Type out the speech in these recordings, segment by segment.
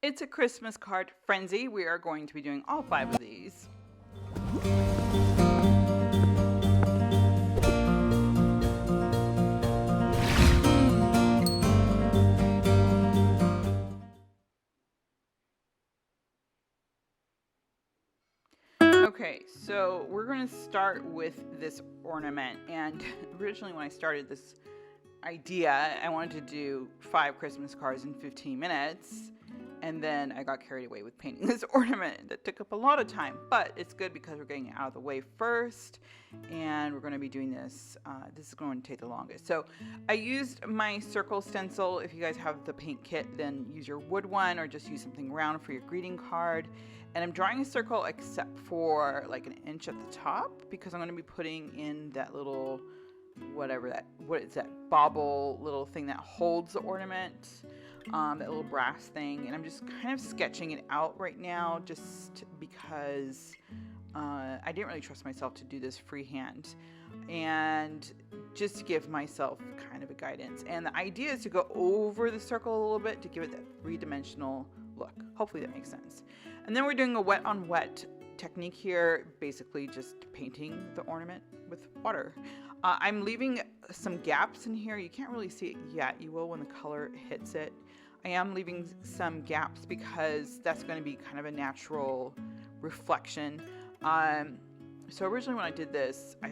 It's a Christmas card frenzy. We are going to be doing all 5 of these. Okay, so we're going to start with this ornament. And originally when I started this idea, I wanted to do 5 Christmas cards in 15 minutes. And then I got carried away with painting this ornament that took up a lot of time. But it's good because we're getting it out of the way first. And we're going to be doing this. This is going to take the longest. So I used my circle stencil. If you guys have the paint kit, then use your wood one or just use something round for your greeting card. And I'm drawing a circle except for like an inch at the top because I'm going to be putting in that little, what is that bobble little thing that holds the ornament, that little brass thing. And I'm just kind of sketching it out right now just because I didn't really trust myself to do this freehand, and just to give myself kind of a guidance. And the idea is to go over the circle a little bit to give it that three-dimensional look. Hopefully that makes sense. And then we're doing a wet on wet technique here, basically just painting the ornament with water. I'm leaving some gaps in here. You can't really see it yet. You will when the color hits it. I am leaving some gaps because that's going to be kind of a natural reflection. So originally when I did this, I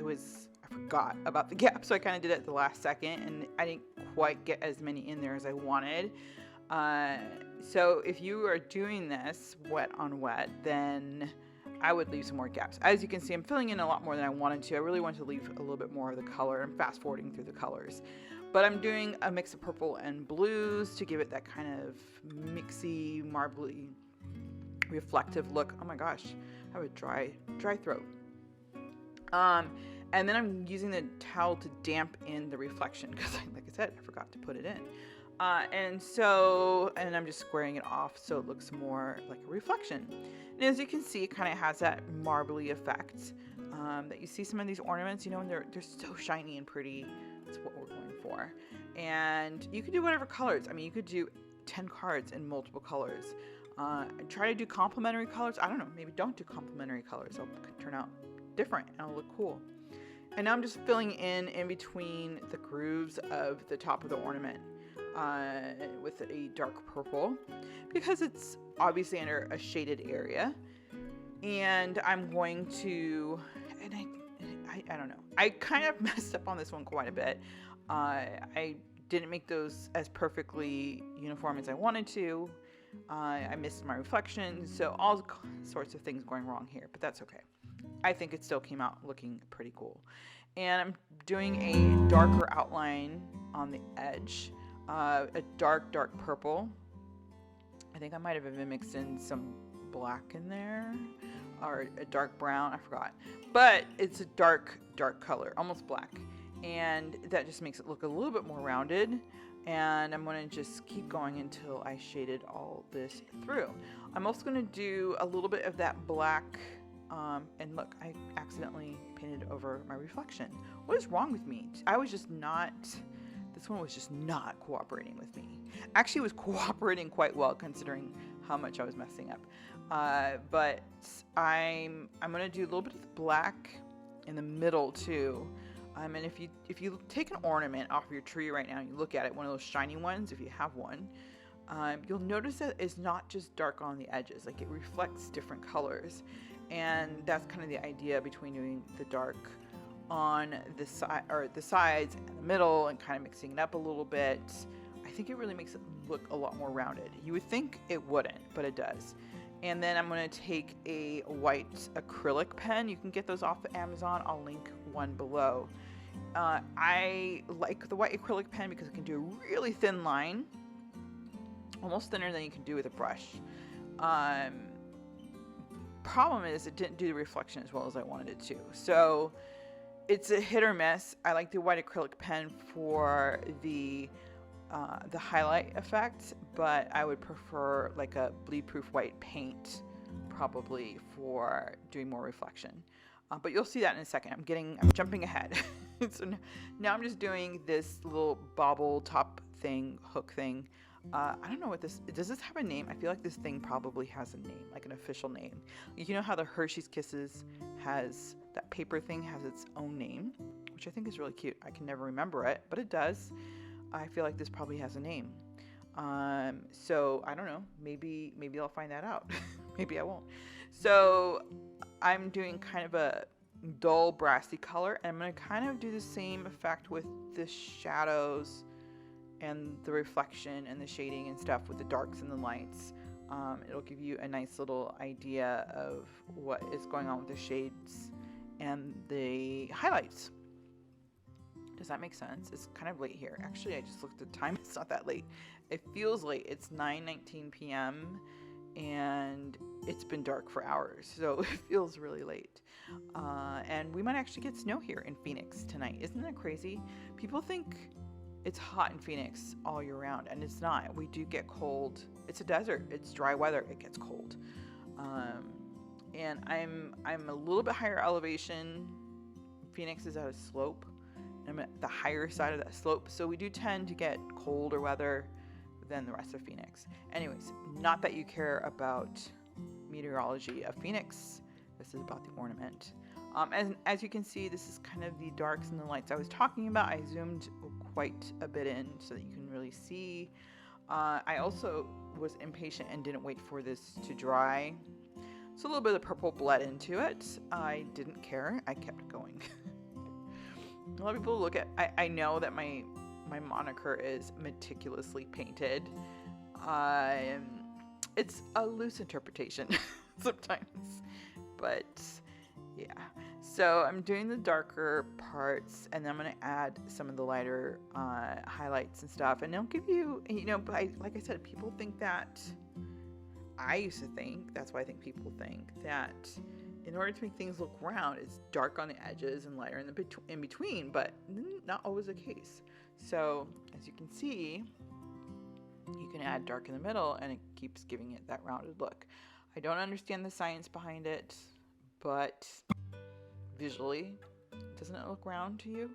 forgot about the gap, so I kind of did it at the last second, and I didn't quite get as many in there as I wanted. So if you are doing this wet on wet, then I would leave some more gaps. As you can see, I'm filling in a lot more than I wanted to. I really wanted to leave a little bit more of the color. I'm fast forwarding through the colors. But I'm doing a mix of purple and blues to give it that kind of mixy, marbly, reflective look. Oh my gosh, I have a dry throat. And then I'm using the towel to damp in the reflection because, like I said, I forgot to put it in. And I'm just squaring it off so it looks more like a reflection. And as you can see, it kind of has that marbly effect that you see some of these ornaments, and they're so shiny and pretty. That's what we're going for. And you could do whatever colors. I mean, you could do 10 cards in multiple colors. Try to do complementary colors. I don't know, maybe don't do complementary colors. They'll turn out different and it'll look cool. And now I'm just filling in between the grooves of the top of the ornament with a dark purple because it's obviously under a shaded area. And I'm going to, and I don't know, I kind of messed up on this one quite a bit. I didn't make those as perfectly uniform as I wanted to. I missed my reflection, so all sorts of things going wrong here, but that's okay. I think it still came out looking pretty cool. And I'm doing a darker outline on the edge, a dark purple. I think I might have even mixed in some black in there, or a dark brown, I forgot. But it's a dark color, almost black. And that just makes it look a little bit more rounded. And I'm going to just keep going until I shaded all this through. I'm also going to do a little bit of that black. And look, I accidentally painted over my reflection. What is wrong with me? This one was just not cooperating with me. Actually, it was cooperating quite well considering how much I was messing up. But I'm going to do a little bit of the black in the middle too. And if you take an ornament off of your tree right now and you look at it, one of those shiny ones, if you have one, you'll notice that it's not just dark on the edges. Like, it reflects different colors. And that's kind of the idea between doing the dark on the side or the sides and the middle and kind of mixing it up a little bit. I think it really makes it look a lot more rounded. You would think it wouldn't, but it does. And then I'm going to take a white acrylic pen. You can get those off of Amazon. I'll link one below. I like the white acrylic pen because it can do a really thin line, almost thinner than you can do with a brush. Problem is it didn't do the reflection as well as I wanted it to. So it's a hit or miss. I like the white acrylic pen for the highlight effect, but I would prefer like a bleed proof white paint probably for doing more reflection. But you'll see that in a second. I'm jumping ahead. So now I'm just doing this little bobble top thing, hook thing, I don't know what this, does this have a name? I feel like this thing probably has a name, like an official name. You know how the Hershey's Kisses has, that paper thing has its own name, which I think is really cute. I can never remember it, but it does. I feel like this probably has a name. So I don't know, maybe I'll find that out. Maybe I won't. So I'm doing kind of a dull brassy color, and I'm going to kind of do the same effect with the shadows and the reflection and the shading and stuff with the darks and the lights. It'll give you a nice little idea of what is going on with the shades and the highlights. Does that make sense? It's kind of late here. Actually, I just looked at the time. It's not that late. It feels late. It's 9:19 p.m. and it's been dark for hours, so it feels really late. And we might actually get snow here in Phoenix tonight. Isn't that crazy? People think it's hot in Phoenix all year round, and it's not. We do get cold. It's a desert. It's dry weather. It gets cold. And I'm a little bit higher elevation. Phoenix is at a slope. I'm at the higher side of that slope, so we do tend to get colder weather than the rest of Phoenix. Anyways, not that you care about meteorology of Phoenix. This is about the ornament. As you can see, this is kind of the darks and the lights I was talking about. I zoomed quite a bit in so that you can really see. I also was impatient and didn't wait for this to dry. So a little bit of purple bled into it. I didn't care. I kept going. A lot of people look at, I know that my moniker is meticulously painted. It's a loose interpretation sometimes, but yeah. So I'm doing the darker parts, and then I'm going to add some of the lighter highlights and stuff, and it'll give you, like I said, people think that, I used to think, that's why I think people think that in order to make things look round, it's dark on the edges and lighter in between, but not always the case. So as you can see, you can add dark in the middle, and it keeps giving it that rounded look. I don't understand the science behind it, but visually, doesn't it look round to you?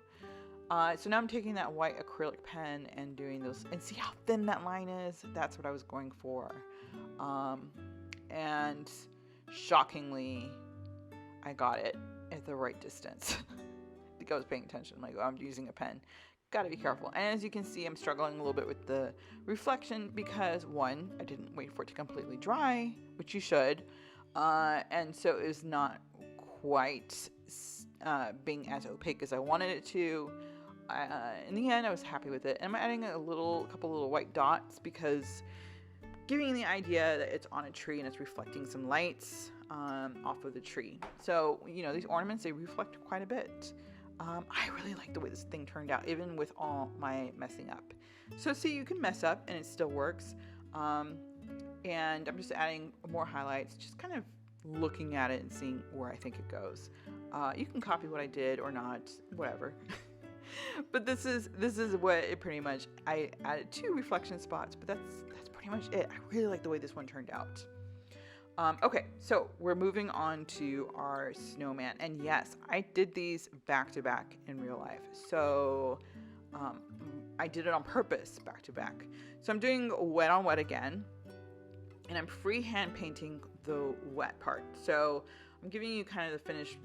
So now I'm taking that white acrylic pen and doing those, and see how thin that line is? That's what I was going for. And shockingly, I got it at the right distance. I think I was paying attention. I'm like, oh, I'm using a pen. Gotta be careful. And as you can see, I'm struggling a little bit with the reflection because, one, I didn't wait for it to completely dry, which you should. And so it was not quite being as opaque as I wanted it to. In the end, I was happy with it. And I'm adding a couple little white dots because giving the idea that it's on a tree and it's reflecting some lights off of the tree. So, these ornaments, they reflect quite a bit. I really like the way this thing turned out, even with all my messing up. So see, you can mess up and it still works. And I'm just adding more highlights, just kind of looking at it and seeing where I think it goes. You can copy what I did or not, whatever. But this is what it pretty much, I added 2 reflection spots, but that's pretty much it. I really like the way this one turned out. Okay, so we're moving on to our snowman. And yes, I did these back to back in real life. So I did it on purpose back to back. So I'm doing wet on wet again. And I'm freehand painting the wet part. So I'm giving you kind of the finished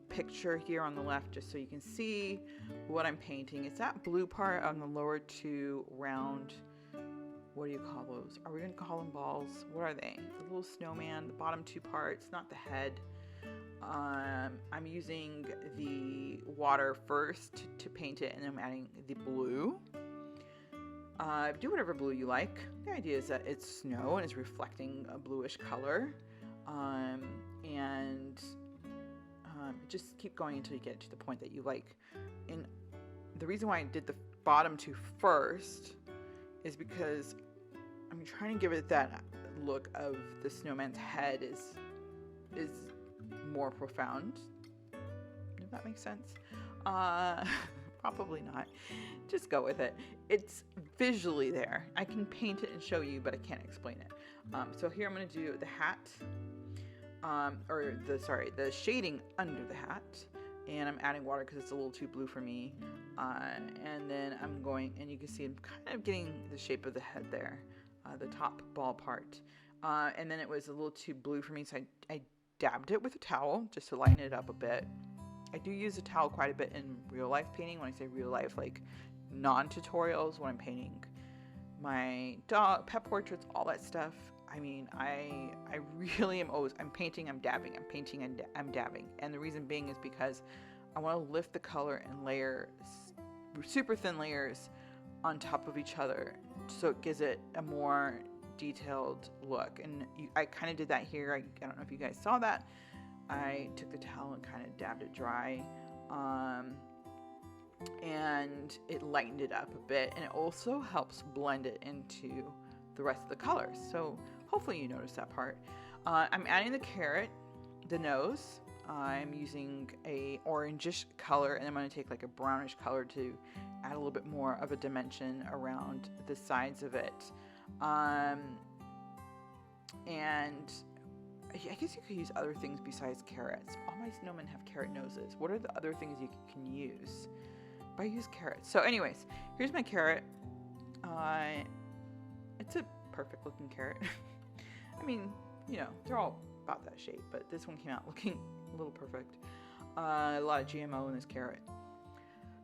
picture here on the left just so you can see what I'm painting. It's that blue part on the lower 2 round, what do you call those? Are we going to call them balls? What are they? The little snowman, the bottom 2 parts, not the head. I'm using the water first to paint it, and then I'm adding the blue. Do whatever blue you like. The idea is that it's snow and it's reflecting a bluish color. And just keep going until you get to the point that you like. And the reason why I did the bottom 2 first is because I'm trying to give it that look of the snowman's head is more profound, if that makes sense. Probably not. Just go with it. It's visually there. I can paint it and show you, but I can't explain it. So here I'm going to do the hat, the shading under the hat, and I'm adding water because it's a little too blue for me. And then I'm going, and you can see I'm kind of getting the shape of the head there, the top ball part. And then it was a little too blue for me, so I dabbed it with a towel just to lighten it up a bit. I do use a towel quite a bit in real life painting. When I say real life, like non-tutorials, when I'm painting my dog, pet portraits, all that stuff. I mean, I really am always, I'm painting, I'm dabbing, I'm painting, and I'm dabbing. And the reason being is because I want to lift the color and layer super thin layers on top of each other, so it gives it a more detailed look. And I kind of did that here. I don't know if you guys saw that. I took the towel and kind of dabbed it dry, and it lightened it up a bit, and it also helps blend it into the rest of the colors. So hopefully you notice that part. I'm adding the carrot, the nose. I'm using a orangish color, and I'm going to take like a brownish color to add a little bit more of a dimension around the sides of it. And I guess you could use other things besides carrots. All my snowmen have carrot noses. What are the other things you can use? But I use carrots. So anyways, here's my carrot. It's a perfect looking carrot. I mean, you know, they're all about that shape, but this one came out looking a little perfect. A lot of GMO in this carrot.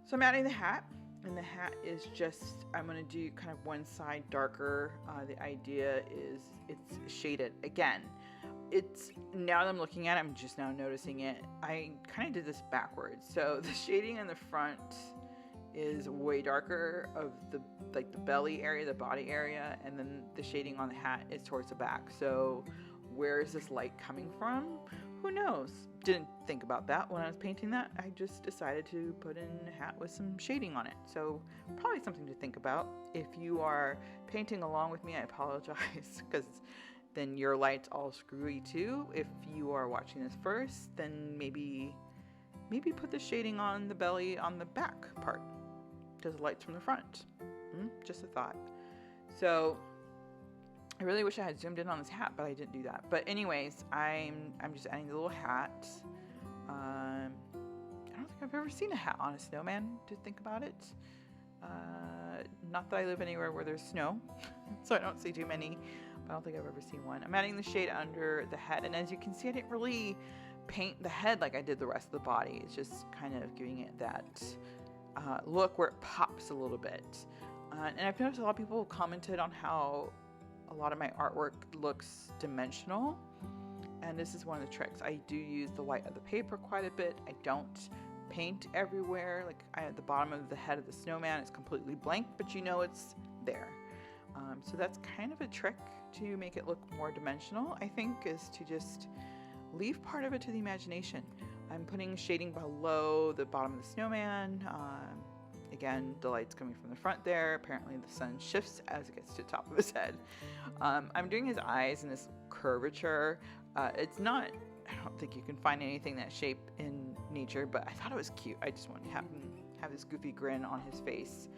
So I'm adding the hat, and the hat is just, I'm going to do kind of one side darker. The idea is it's shaded. Again, it's, now that I'm looking at it, I'm just now noticing it. I kind of did this backwards. So the shading in the front is way darker of the belly area, the body area, and then the shading on the hat is towards the back. So where is this light coming from? Who knows? Didn't think about that when I was painting that. I just decided to put in a hat with some shading on it. So probably something to think about. If you are painting along with me, I apologize, because then your light's all screwy too. If you are watching this first, then maybe put the shading on the belly on the back part, because the light's from the front. Just a thought. So I really wish I had zoomed in on this hat, but I didn't do that. But anyways, I'm just adding the little hat. I don't think I've ever seen a hat on a snowman, to think about it. Not that I live anywhere where there's snow, so I don't see too many, but I don't think I've ever seen one. I'm adding the shade under the head, and as you can see, I didn't really paint the head like I did the rest of the body. It's just kind of giving it that look where it pops a little bit. And I've noticed a lot of people commented on how a lot of my artwork looks dimensional, and this is one of the tricks. I do use the white of the paper quite a bit. I don't paint everywhere. Like at the bottom of the head of the snowman is completely blank, but you know it's there. So that's kind of a trick to make it look more dimensional, I think, is to just leave part of it to the imagination. I'm putting shading below the bottom of the snowman. Again, the light's coming from the front there. Apparently the sun shifts as it gets to the top of his head. I'm doing his eyes in this curvature. It's not, I don't think you can find anything that shape in nature, but I thought it was cute. I just wanted to have him have this goofy grin on his face.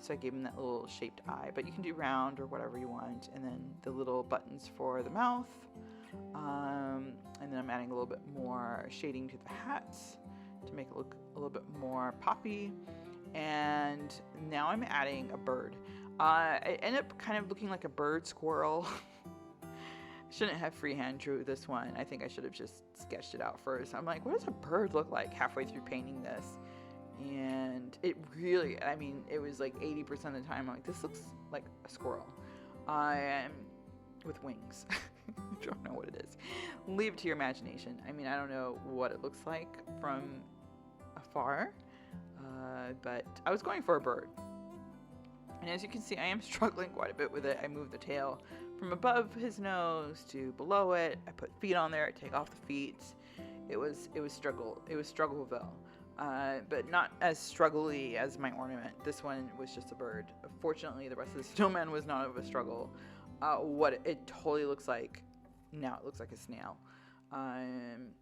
So I gave him that little shaped eye, but you can do round or whatever you want. And then the little buttons for the mouth. And then I'm adding a little bit more shading to the hat to make it look a little bit more poppy. And now I'm adding a bird. It ended up kind of looking like a bird squirrel. Shouldn't have freehand drew this one. I think I should have just sketched it out first. I'm like, what does a bird look like halfway through painting this? And it really, I mean, it was like 80% of the time, I'm like, this looks like a squirrel. With wings. I don't know what it is. Leave it to your imagination. I mean, I don't know what it looks like from afar. But I was going for a bird. And as you can see, I am struggling quite a bit with it. I moved the tail from above his nose to below it. I put feet on there. I take off the feet. It was struggle. It was struggleville. But not as struggly as my ornament. This one was just a bird. Fortunately, the rest of the snowman was not of a struggle. What it totally looks like now, it looks like a snail. I'm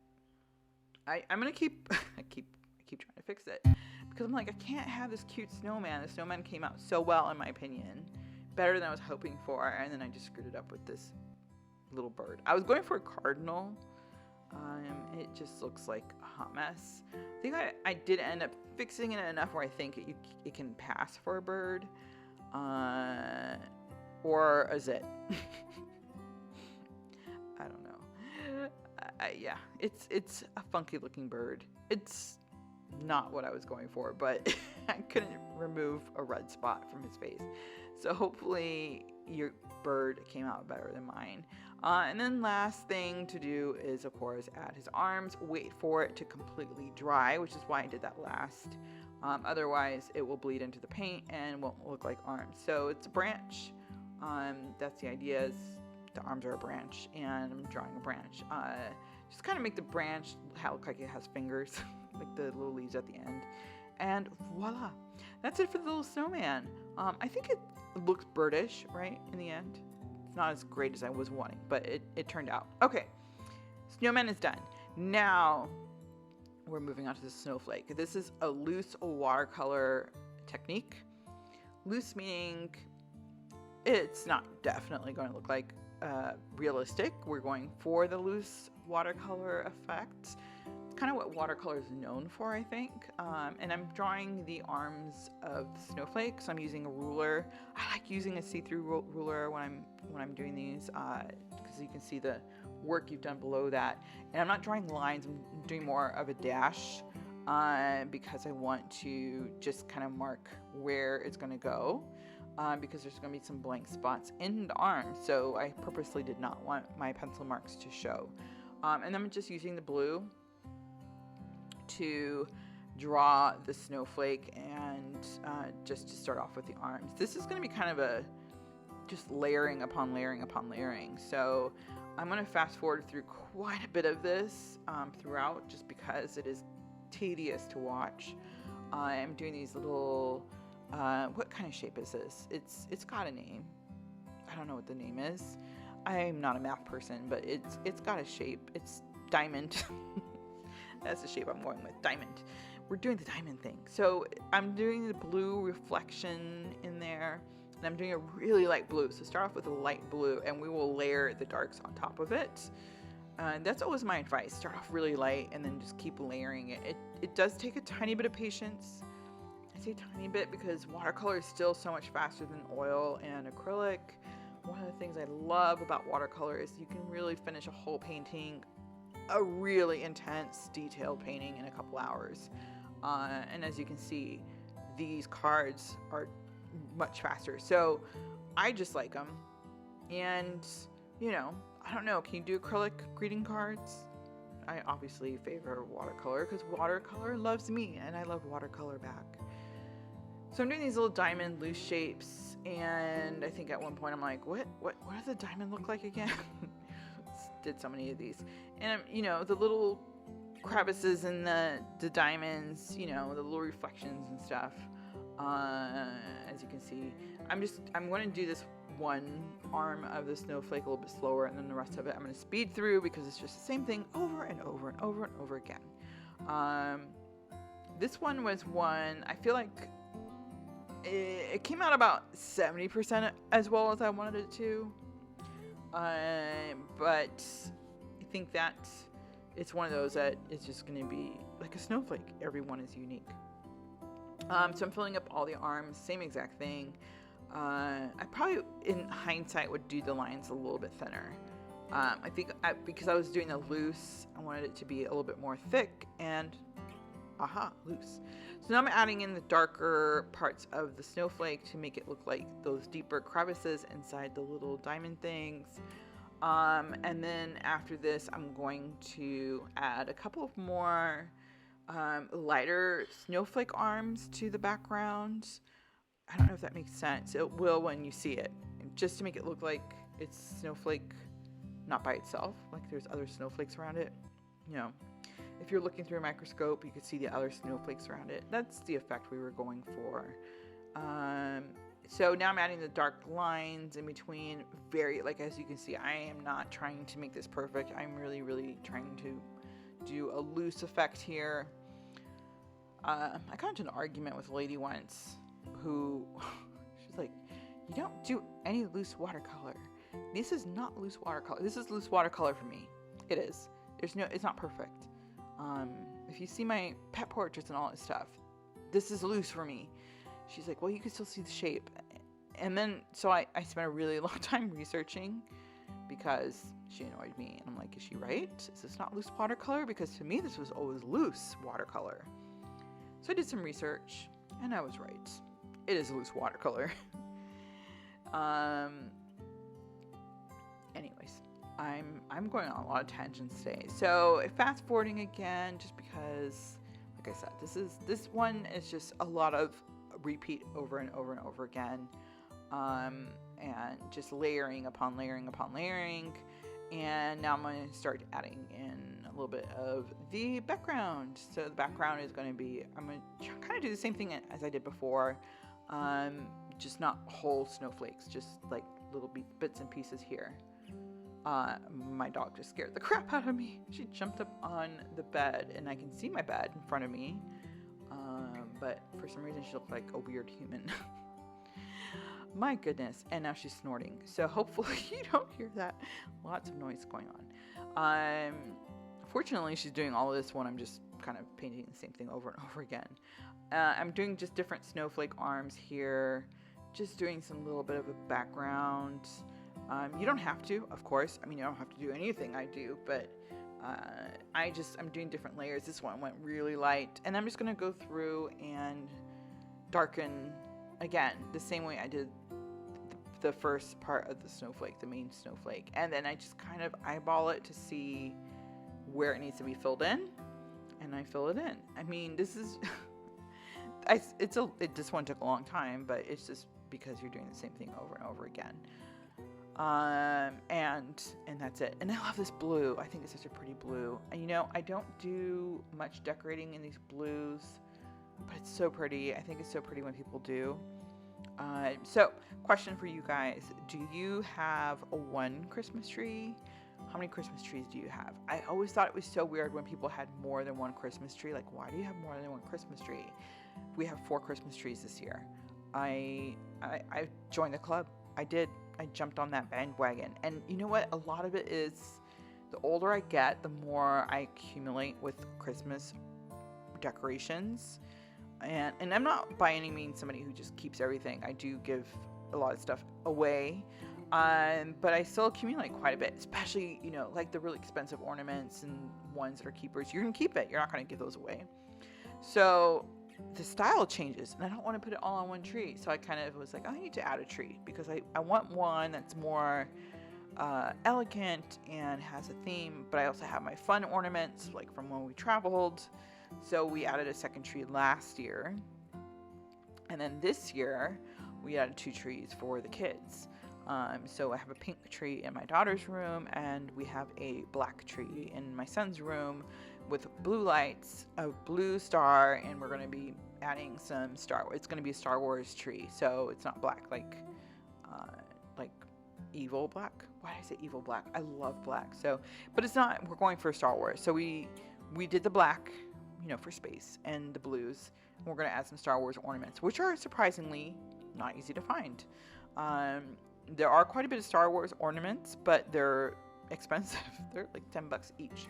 gonna keep I keep trying to fix it, because I'm like, I can't have this cute snowman. The snowman came out so well, in my opinion, better than I was hoping for, and then I just screwed it up with this little bird. I was going for a cardinal. It just looks like, oh, hot mess. I think I did end up fixing it enough where I think it can pass for a bird. Or is it? I don't know. Yeah, it's a funky looking bird. It's not what I was going for, but I couldn't remove a red spot from his face. So hopefully your bird came out better than mine. And then last thing to do is, of course, add his arms. Wait for it to completely dry, which is why I did that last. Otherwise, it will bleed into the paint and won't look like arms. So it's a branch. That's the idea. Is the arms are a branch, and I'm drawing a branch. Just kind of make the branch look like it has fingers, like the little leaves at the end. And voila, that's it for the little snowman. I think it looks birdish, right, in the end. It's not as great as I was wanting, but it turned out. Okay, snowman is done. Now we're moving on to the snowflake. This is a loose watercolor technique. Loose meaning it's not definitely going to look like realistic. We're going for the loose watercolor effect. It's kind of what watercolor is known for, I think. And I'm drawing the arms of the snowflake, so I'm using a ruler. I like using a see-through ruler when I'm doing these, because you can see the work you've done below that. And I'm not drawing lines. I'm doing more of a dash, because I want to just kind of mark where it's going to go. Because there's going to be some blank spots in the arm, so I purposely did not want my pencil marks to show. And I'm just using the blue to draw the snowflake and just to start off with the arms. This is going to be kind of a just layering upon layering upon layering. So I'm going to fast forward through quite a bit of this throughout, just because it is tedious to watch. I'm doing these little what kind of shape is this? It's got a name. I don't know what the name is. I'm not a math person, but it's got a shape. It's diamond. That's the shape I'm going with, diamond. We're doing the diamond thing. So I'm doing the blue reflection in there, and I'm doing a really light blue. So start off with a light blue, and we will layer the darks on top of it. That's always my advice. Start off really light, and then just keep layering it. It does take a tiny bit of patience. I say tiny bit because watercolor is still so much faster than oil and acrylic. One of the things I love about watercolor is you can really finish a whole painting, a really intense detailed painting, in a couple hours. And as you can see, these cards are much faster. So I just like them. And, you know, I don't know, can you do acrylic greeting cards? I obviously favor watercolor because watercolor loves me and I love watercolor back. So I'm doing these little diamond loose shapes, and I think at one point I'm like, what does a diamond look like again? Did so many of these. And you know, the little crevices in the diamonds, you know, the little reflections and stuff. As you can see, I'm going to do this one arm of the snowflake a little bit slower, and then the rest of it I'm going to speed through because it's just the same thing over and over and over and over again. This one was one, I feel like it came out about 70% as well as I wanted it to. But I think that it's one of those that is just going to be like a snowflake. Everyone is unique. So I'm filling up all the arms, same exact thing. I probably, in hindsight, would do the lines a little bit thinner. I think because I was doing the loose, I wanted it to be a little bit more thick and, loose. So now I'm adding in the darker parts of the snowflake to make it look like those deeper crevices inside the little diamond things. And then after this, I'm going to add a couple of more lighter snowflake arms to the background. I don't know if that makes sense. It will when you see it, just to make it look like it's snowflake, not by itself, like there's other snowflakes around it. You know, if you're looking through a microscope, you could see the other snowflakes around it. That's the effect we were going for. So now I'm adding the dark lines in between. As you can see, I am not trying to make this perfect. I'm really, really trying to do a loose effect here. I got into an argument with a lady once who, she's like, you don't do any loose watercolor. This is not loose watercolor. This is loose watercolor for me. It is. It's not perfect. if you see my pet portraits and all that stuff, this is loose for me. She's like, well, you can still see the shape. And then, so I spent a really long time researching because she annoyed me. And I'm like, is she right? Is this not loose watercolor? Because to me, this was always loose watercolor. So I did some research and I was right. It is loose watercolor. Anyways, I'm going on a lot of tangents today. So fast forwarding again, just because, like I said, this one is just a lot of repeat over and over and over again, and just layering upon layering upon layering. And now I'm going to start adding in a little bit of the background. So the background is going to be, I'm going to kind of do the same thing as I did before, just not whole snowflakes, just like little bits and pieces here. My dog just scared the crap out of me. She jumped up on the bed, and I can see my bed in front of me, but for some reason she looked like a weird human. My goodness. And now she's snorting, so hopefully you don't hear that. Lots of noise going on. Fortunately, she's doing all of this when I'm just kind of painting the same thing over and over again. I'm doing just different snowflake arms here, just doing some little bit of a background. You don't have to, of course. I mean, you don't have to do anything I do, but I'm doing different layers. This one went really light, and I'm just going to go through and darken again the same way I did the first part of the snowflake, the main snowflake. And then I just kind of eyeball it to see where it needs to be filled in, and I fill it in. I mean, this is this one took a long time, but it's just because you're doing the same thing over and over again. And that's it. And I love this blue. I think it's such a pretty blue. And you know, I don't do much decorating in these blues, but it's so pretty. I think it's so pretty when people do. So question for you guys. Do you have one Christmas tree? How many Christmas trees do you have? I always thought it was so weird when people had more than one Christmas tree. Like, why do you have more than one Christmas tree? We have 4 Christmas trees this year. I joined the club. I did. I jumped on that bandwagon. And you know what? A lot of it is the older I get, the more I accumulate with Christmas decorations. And I'm not by any means somebody who just keeps everything. I do give a lot of stuff away. But I still accumulate quite a bit, especially, you know, like the really expensive ornaments and ones that are keepers. You're going to keep it. You're not going to give those away. So the style changes, and I don't want to put it all on one tree. So I kind of was like, I need to add a tree because I want one that's more elegant and has a theme, but I also have my fun ornaments like from when we traveled. So we added a second tree last year, and then this year we added 2 trees for the kids. So I have a pink tree in my daughter's room, and we have a black tree in my son's room with blue lights, a blue star, and we're going to be adding some it's going to be a Star Wars tree. So it's not black like evil black. Why did I say evil black? I love black. So, but it's not, we're going for Star Wars. So we did the black, you know, for space, and the blues. And we're going to add some Star Wars ornaments, which are surprisingly not easy to find. There are quite a bit of Star Wars ornaments, but they're expensive. They're like $10 each.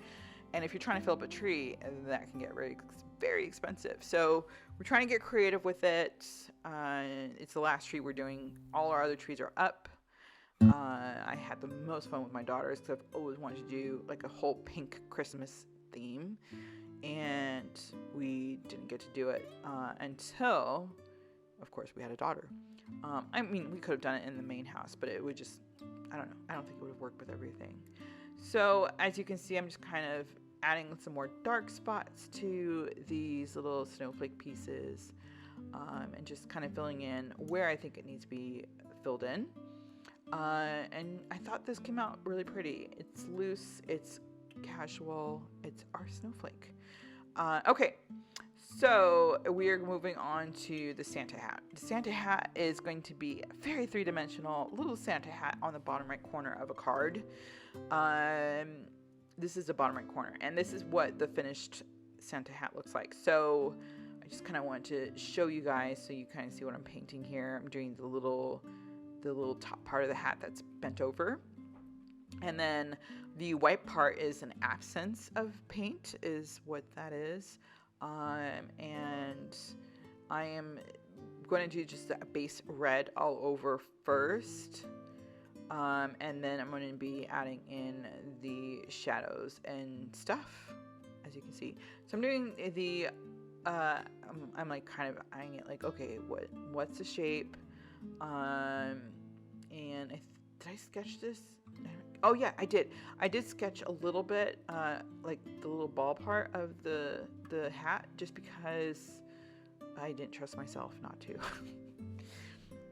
And if you're trying to fill up a tree, that can get very, very expensive. So we're trying to get creative with it. It's the last tree we're doing. All our other trees are up. I had the most fun with my daughters because I've always wanted to do like a whole pink Christmas theme. And we didn't get to do it until, of course, we had a daughter. I mean, we could have done it in the main house, but it would just, I don't know. I don't think it would have worked with everything. So as you can see, I'm just kind of adding some more dark spots to these little snowflake pieces, and just kind of filling in where I think it needs to be filled in. And I thought this came out really pretty. It's loose, it's casual, it's our snowflake. Okay. So we're moving on to the Santa hat. The Santa hat is going to be a very 3-dimensional little Santa hat on the bottom right corner of a card. This is the bottom right corner, and this is what the finished Santa hat looks like. So I just kind of want to show you guys so you kind of see what I'm painting here. I'm doing the little top part of the hat that's bent over. And then the white part is an absence of paint, is what that is. And I am going to do just a base red all over first. And then I'm going to be adding in the shadows and stuff, as you can see. So I'm doing the, I'm like kind of eyeing it like, okay, what's the shape? And did I sketch this? Oh yeah, I did. I did sketch a little bit, like the little ball part of the hat, just because I didn't trust myself not to.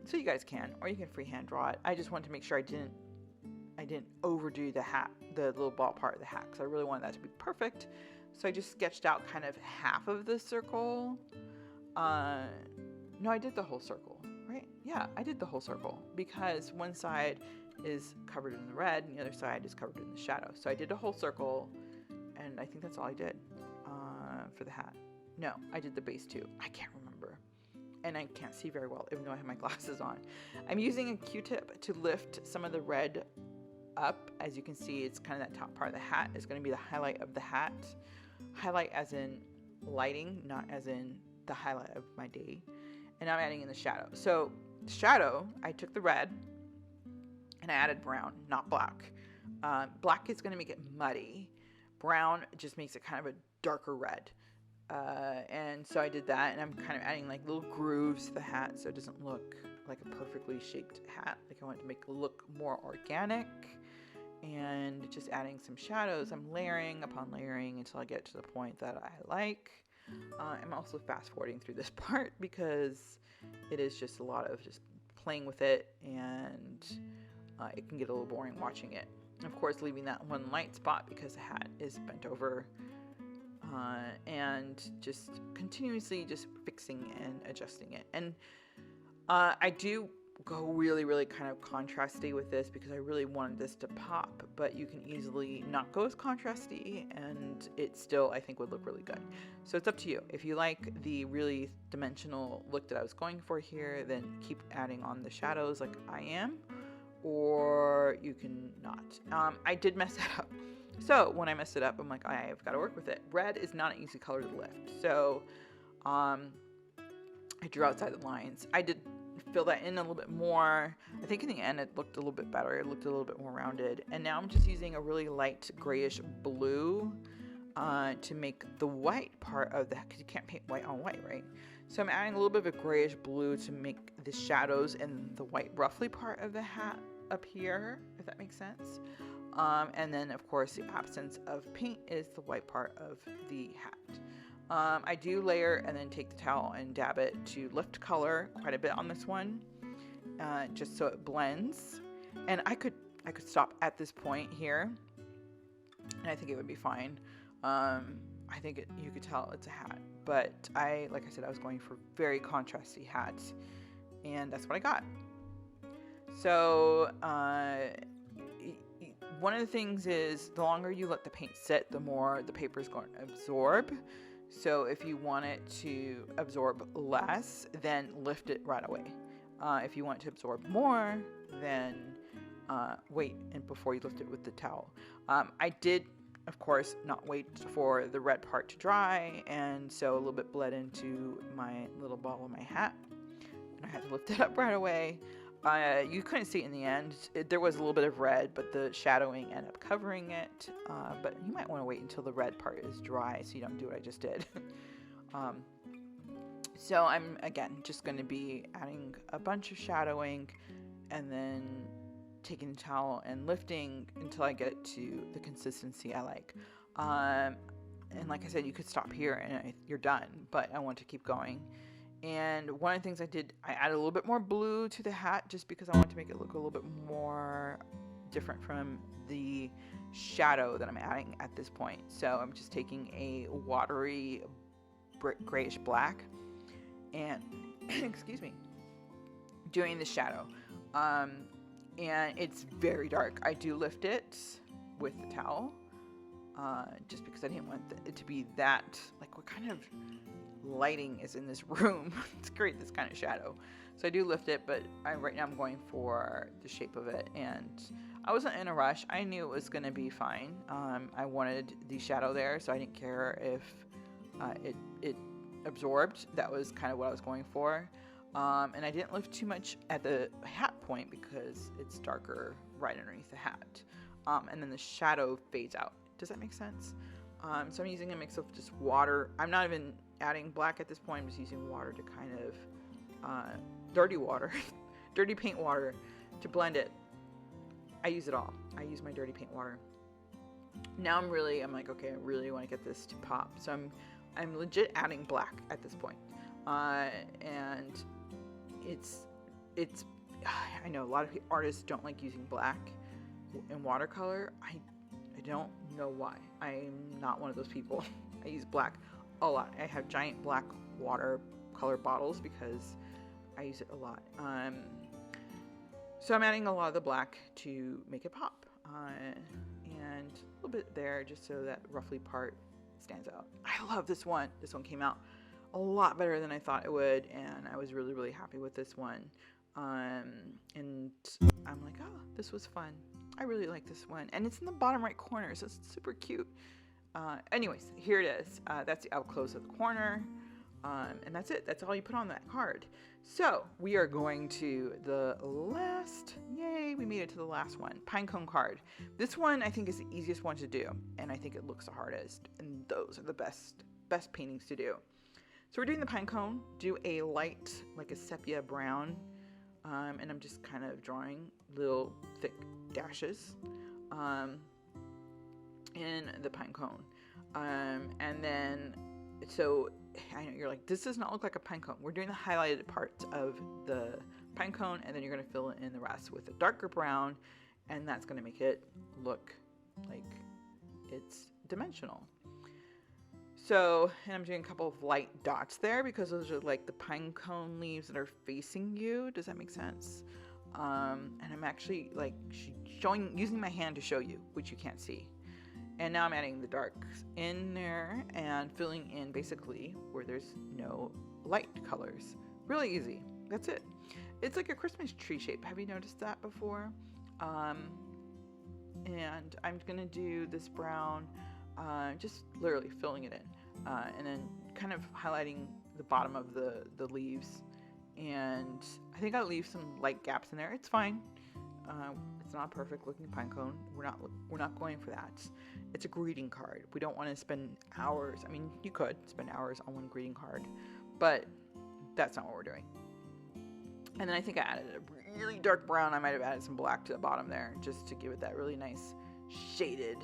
So you guys can, or you can freehand draw it. I just wanted to make sure I didn't overdo the hat, the little ball part of the hat, because I really wanted that to be perfect. So I just sketched out kind of half of the circle. No, I did the whole circle, right? Yeah, I did the whole circle, because one side is covered in the red and the other side is covered in the shadow. So I did a whole circle, and I think that's all I did for the hat. No, I did the base too. I can't remember. And I can't see very well, even though I have my glasses on. I'm using a Q-tip to lift some of the red up. As you can see, it's kind of that top part of the hat is going to be the highlight of the hat. Highlight as in lighting, not as in the highlight of my day. And I'm adding in the shadow. So shadow, I took the red and I added brown, not black. Black is going to make it muddy. Brown just makes it kind of a darker red. And so I did that, and I'm kind of adding like little grooves to the hat so it doesn't look like a perfectly shaped hat. Like I want to make it look more organic, and just adding some shadows. I'm layering upon layering until I get to the point that I like. I'm also fast forwarding through this part because it is just a lot of just playing with it, and it can get a little boring watching it. And of course, leaving that one light spot because the hat is bent over. And just continuously just fixing and adjusting it. And I do go really, really kind of contrasty with this because I really wanted this to pop, but you can easily not go as contrasty and it still, I think, would look really good. So it's up to you. If you like the really dimensional look that I was going for here, then keep adding on the shadows like I am, or you can not. I did mess that up. So when I messed it up, I'm like, I've got to work with it. Red is not an easy color to lift. So I drew outside the lines. I did fill that in a little bit more. I think in the end it looked a little bit better. It looked a little bit more rounded. And now I'm just using a really light grayish blue to make the white part of that, because you can't paint white on white, right? So I'm adding a little bit of a grayish blue to make the shadows and the white roughly part of the hat appear, if that makes sense. And then, of course, the absence of paint is the white part of the hat. I do layer and then take the towel and dab it to lift color quite a bit on this one, just so it blends. And I could stop at this point here, and I think it would be fine. I think you could tell it's a hat, but like I said, I was going for very contrasty hats, and that's what I got. So, one of the things is the longer you let the paint sit, the more the paper is going to absorb. So if you want it to absorb less, then lift it right away. If you want it to absorb more, then wait and before you lift it with the towel. I did, of course, not wait for the red part to dry, and so a little bit bled into my little ball of my hat. And I had to lift it up right away. You couldn't see it in the end. There was a little bit of red, but the shadowing ended up covering it. But you might want to wait until the red part is dry so you don't do what I just did. So I'm, again, just going to be adding a bunch of shadowing and then taking the towel and lifting until I get it to the consistency I like. And like I said, you could stop here and you're done, but I want to keep going. And one of the things I did, I added a little bit more blue to the hat just because I wanted to make it look a little bit more different from the shadow that I'm adding at this point. So I'm just taking a watery grayish black and, excuse me, doing the shadow. And it's very dark. I do lift it with the towel just because I didn't want it to be that, like, what kind of lighting is in this room to create this kind of shadow. So I do lift it, but right now I'm going for the shape of it, and I wasn't in a rush. I knew it was going to be fine. I wanted the shadow there, so I didn't care if it absorbed. That was kind of what I was going for. And I didn't lift too much at the hat point because it's darker right underneath the hat. And then the shadow fades out. Does that make sense? So I'm using a mix of just water. I'm not even adding black at this point. I'm just using water to kind of, dirty water, dirty paint water to blend it. I use it all. I use my dirty paint water. Now I'm like, okay, I really want to get this to pop. So I'm legit adding black at this point. And it's, I know a lot of artists don't like using black in watercolor. I don't know why. I'm not one of those people. I use black a lot. I have giant black watercolor bottles because I use it a lot. So I'm adding a lot of the black to make it pop. And a little bit there just so that roughly part stands out. I love this one. This one came out a lot better than I thought it would, and I was really, really happy with this one. And I'm like, oh, this was fun. I really like this one. And it's in the bottom right corner, so it's super cute. Anyways, here it is. That's the up close of the corner. And that's it. That's all you put on that card. So we are going to the last, yay, we made it to the last one, Pinecone card. This one I think is the easiest one to do, and I think it looks the hardest, and those are the best paintings to do. So we're doing the Pinecone, do a light, like a sepia brown, and I'm just kind of drawing little thick dashes in the Pinecone. And then, so I know you're like, this does not look like a pinecone. We're doing the highlighted parts of the pinecone, and then you're going to fill in the rest with a darker brown, and that's going to make it look like it's dimensional. So, and I'm doing a couple of light dots there because those are like the pinecone leaves that are facing you. Does that make sense? And I'm actually like using my hand to show you, which you can't see. And now I'm adding the darks in there and filling in basically where there's no light colors. Really easy. That's it. It's like a Christmas tree shape. Have you noticed that before? And I'm going to do this brown, just literally filling it in. And then kind of highlighting the bottom of the leaves. And I think I'll leave some light gaps in there. It's fine. It's not a perfect looking pinecone. We're not going for that. It's a greeting card. We don't want to spend hours. I mean, you could spend hours on one greeting card, but that's not what we're doing. And then I think I added a really dark brown. I might have added some black to the bottom there just to give it that really nice shaded.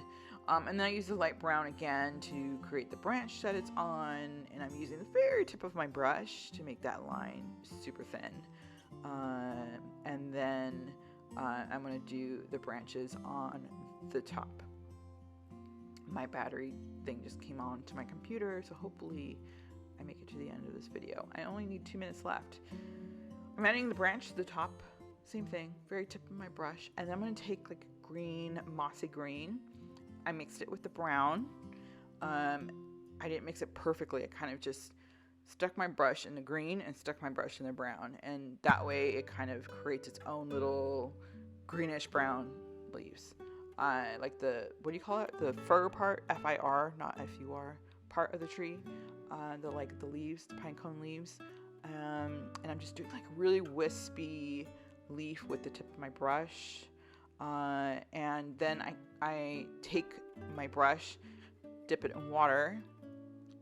And then I use the light brown again to create the branch that it's on. And I'm using the very tip of my brush to make that line super thin. And then I'm going to do the branches on the top. My battery thing just came on to my computer, so hopefully I make it to the end of this video. I only need 2 minutes left. I'm adding the branch to the top, same thing, very tip of my brush, and then I'm going to take like green, mossy green. I mixed it with the brown. I didn't mix it perfectly. I kind of just stuck my brush in the green and stuck my brush in the brown, and that way it kind of creates its own little greenish brown leaves. Like the, what do you call it? The fir part, F-I-R, not F-U-R, part of the tree. The leaves, the pinecone leaves. And I'm just doing like a really wispy leaf with the tip of my brush. And then I take my brush, dip it in water,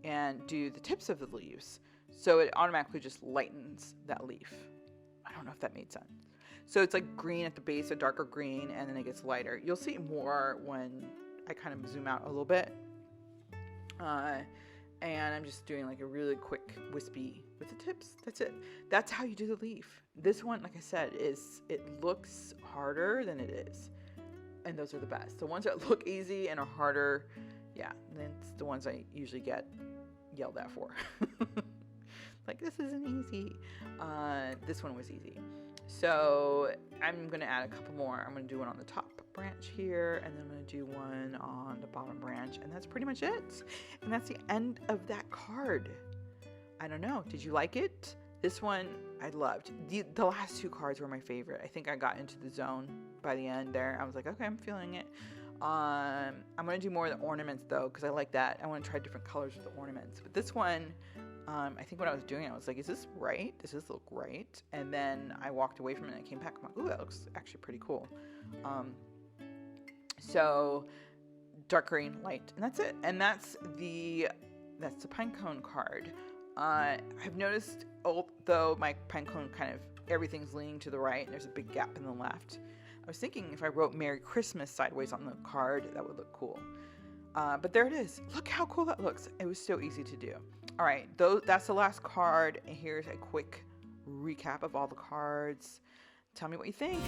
and do the tips of the leaves. So it automatically just lightens that leaf. I don't know if that made sense. So it's like green at the base, a darker green, and then it gets lighter. You'll see more when I kind of zoom out a little bit. And I'm just doing like a really quick wispy with the tips. That's it. That's how you do the leaf. This one, like I said, it looks harder than it is. And those are the best. The ones that look easy and are harder, yeah, that's the ones I usually get yelled at for. Like, this isn't easy. This one was easy. So I'm going to add a couple more. I'm going to do one on the top branch here, and then I'm going to do one on the bottom branch, and that's pretty much it. And that's the end of that card. I don't know. Did you like it? This one I loved. The last two cards were my favorite. I think I got into the zone by the end there. I was like, okay, I'm feeling it. I'm going to do more of the ornaments though, because I like that. I want to try different colors with the ornaments. But this one, I think when I was doing it, I was like, is this right? Does this look right? And then I walked away from it and I came back. I'm like, ooh, that looks actually pretty cool. So dark green, light, and that's it. And that's the Pinecone card. I've noticed, although my Pinecone kind of, everything's leaning to the right and there's a big gap in the left, I was thinking if I wrote Merry Christmas sideways on the card, that would look cool. But there it is. Look how cool that looks. It was so easy to do. All right, that's the last card. And here's a quick recap of all the cards. Tell me what you think.